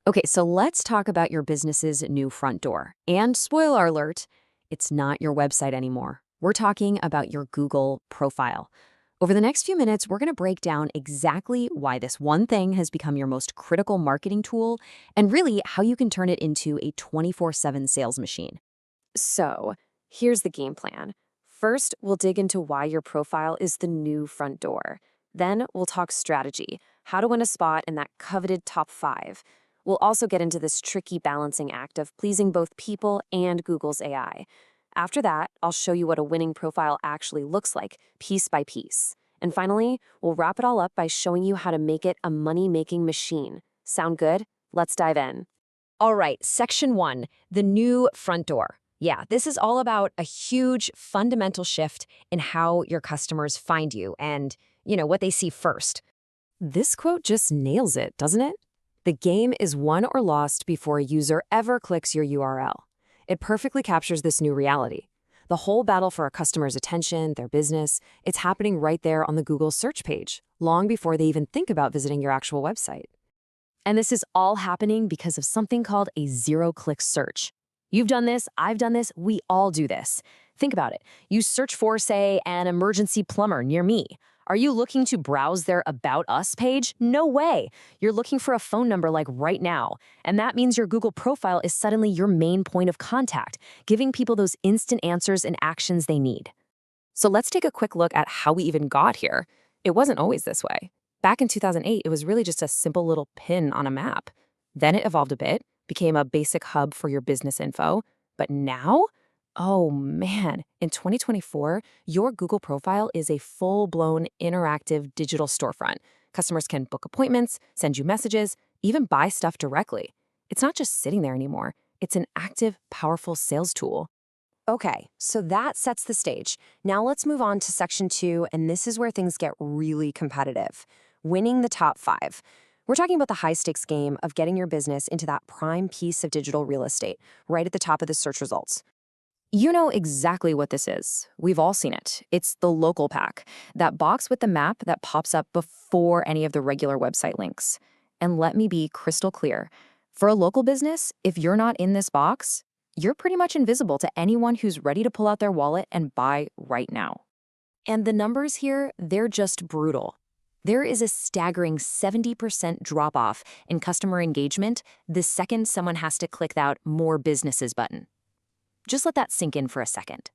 Okay, so let's talk about your business's new front door. And spoiler alert, it's not your website anymore. We're talking about your Google profile. Over the next few minutes, we're going to break down exactly why this one thing has become your most critical marketing tool and really how you can turn it into a 24/7 sales machine. So, here's the game plan. First, we'll dig into why your profile is the new front door. Then, we'll talk strategy, how to win a spot in that coveted top 5. We'll also get into this tricky balancing act of pleasing both people and Google's AI. After that, I'll show you what a winning profile actually looks like, piece by piece. And finally, we'll wrap it all up by showing you how to make it a money-making machine. Sound good? Let's dive in. All right, section 1, the new front door. Yeah, this is all about a huge fundamental shift in how your customers find you and, what they see first. This quote just nails it, doesn't it? The game is won or lost before a user ever clicks your URL. It perfectly captures this new reality. The whole battle for a customer's attention, their business, it's happening right there on the Google search page, long before they even think about visiting your actual website. And this is all happening because of something called a zero-click search. You've done this, I've done this, we all do this. Think about it. You search for, say, an emergency plumber near me. Are you looking to browse their About Us page? No way. You're looking for a phone number like right now. And that means your Google profile is suddenly your main point of contact, giving people those instant answers and actions they need. So let's take a quick look at how we even got here. It wasn't always this way. Back in 2008, it was really just a simple little pin on a map. Then it evolved a bit, became a basic hub for your business info. But now, oh man, in 2024, your Google profile is a full-blown interactive digital storefront. Customers can book appointments, send you messages, even buy stuff directly. It's not just sitting there anymore. It's an active, powerful sales tool. Okay, so that sets the stage. Now let's move on to section 2, and this is where things get really competitive. Winning the top 5. We're talking about the high-stakes game of getting your business into that prime piece of digital real estate, right at the top of the search results. You know exactly what this is. We've all seen it. It's the local pack, that box with the map that pops up before any of the regular website links. And let me be crystal clear. For a local business, if you're not in this box, you're pretty much invisible to anyone who's ready to pull out their wallet and buy right now. And the numbers here, they're just brutal. There is a staggering 70% drop-off in customer engagement the second someone has to click that More Businesses button. Just let that sink in for a second.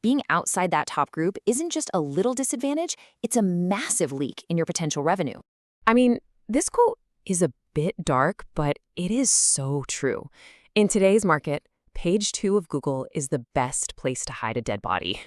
Being outside that top group isn't just a little disadvantage, it's a massive leak in your potential revenue. I mean, this quote is a bit dark, but it is so true. In today's market, page 2 of Google is the best place to hide a dead body.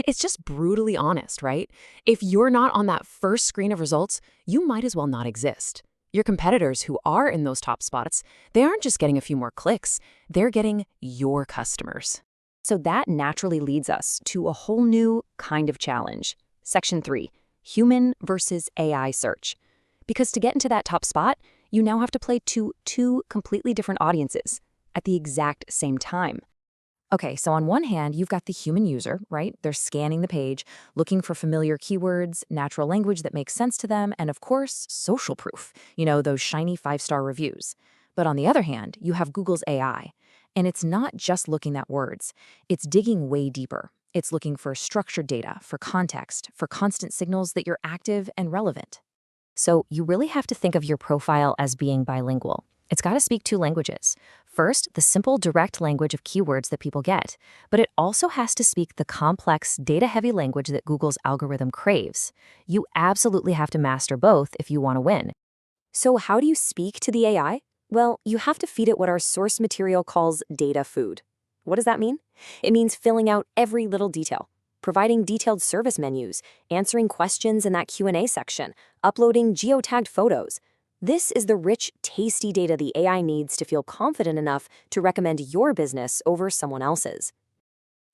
It's just brutally honest, right? If you're not on that first screen of results, you might as well not exist. Your competitors who are in those top spots, they aren't just getting a few more clicks, they're getting your customers. So that naturally leads us to a whole new kind of challenge. Section 3, human versus AI search. Because to get into that top spot, you now have to play to two completely different audiences at the exact same time. Okay, so on one hand, you've got the human user, right? They're scanning the page, looking for familiar keywords, natural language that makes sense to them, and of course, social proof, those shiny 5-star reviews. But on the other hand, you have Google's AI, and it's not just looking at words. It's digging way deeper. It's looking for structured data, for context, for constant signals that you're active and relevant. So you really have to think of your profile as being bilingual. It's got to speak 2 languages. First, the simple, direct language of keywords that people get, but it also has to speak the complex, data-heavy language that Google's algorithm craves. You absolutely have to master both if you want to win. So how do you speak to the AI? Well, you have to feed it what our source material calls data food. What does that mean? It means filling out every little detail, providing detailed service menus, answering questions in that Q&A section, uploading geotagged photos. This is the rich, tasty data the AI needs to feel confident enough to recommend your business over someone else's.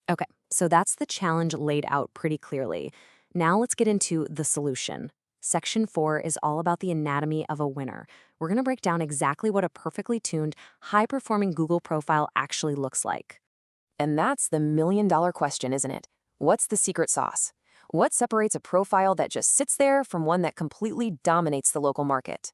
Okay, so that's the challenge laid out pretty clearly. Now let's get into the solution. Section 4 is all about the anatomy of a winner. We're going to break down exactly what a perfectly tuned, high-performing Google profile actually looks like. And that's the million-dollar question, isn't it? What's the secret sauce? What separates a profile that just sits there from one that completely dominates the local market?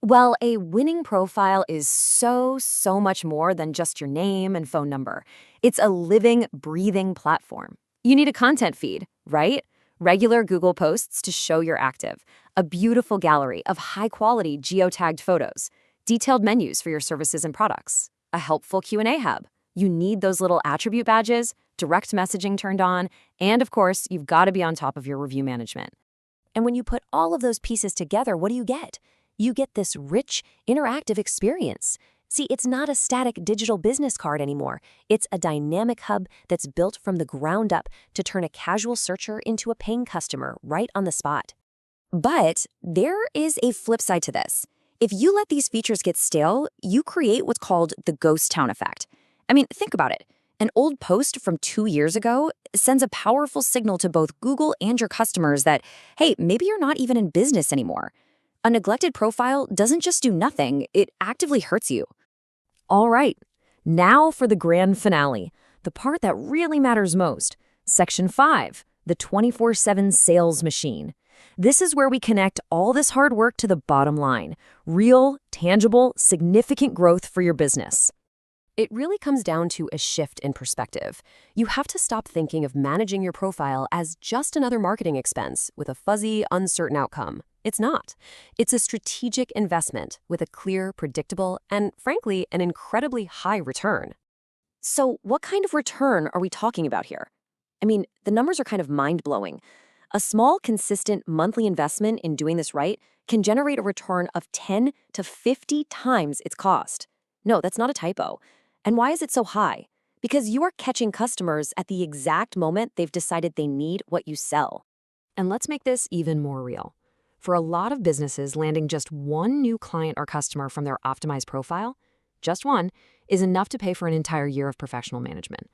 Well, a winning profile is so much more than just your name and phone number. It's a living, breathing platform. You need a content feed, right? Regular Google posts to show you're active, a beautiful gallery of high-quality geotagged photos, detailed menus for your services and products, a helpful Q&A hub. You need those little attribute badges, direct messaging turned on, and of course, you've got to be on top of your review management. And when you put all of those pieces together, what do you get? You get this rich, interactive experience. See, it's not a static digital business card anymore. It's a dynamic hub that's built from the ground up to turn a casual searcher into a paying customer right on the spot. But there is a flip side to this. If you let these features get stale, you create what's called the ghost town effect. I mean, think about it. An old post from 2 years ago sends a powerful signal to both Google and your customers that, hey, maybe you're not even in business anymore. A neglected profile doesn't just do nothing, it actively hurts you. All right, now for the grand finale, the part that really matters most. Section 5, the 24/7 sales machine. This is where we connect all this hard work to the bottom line. Real, tangible, significant growth for your business. It really comes down to a shift in perspective. You have to stop thinking of managing your profile as just another marketing expense with a fuzzy, uncertain outcome. It's not. It's a strategic investment with a clear, predictable, and frankly, an incredibly high return. So, what kind of return are we talking about here? I mean, the numbers are kind of mind-blowing. A small, consistent monthly investment in doing this right can generate a return of 10 to 50 times its cost. No, that's not a typo. And why is it so high? Because you are catching customers at the exact moment they've decided they need what you sell. And let's make this even more real. For a lot of businesses, landing just one new client or customer from their optimized profile, just one, is enough to pay for an entire year of professional management.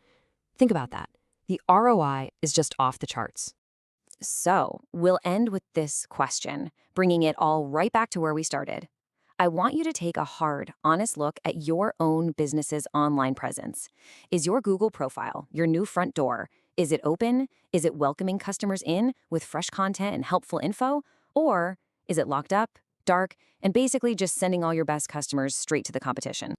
Think about that. The ROI is just off the charts. So, we'll end with this question, bringing it all right back to where we started. I want you to take a hard, honest look at your own business's online presence. Is your Google profile your new front door? Is it open? Is it welcoming customers in with fresh content and helpful info? Or is it locked up, dark, and basically just sending all your best customers straight to the competition?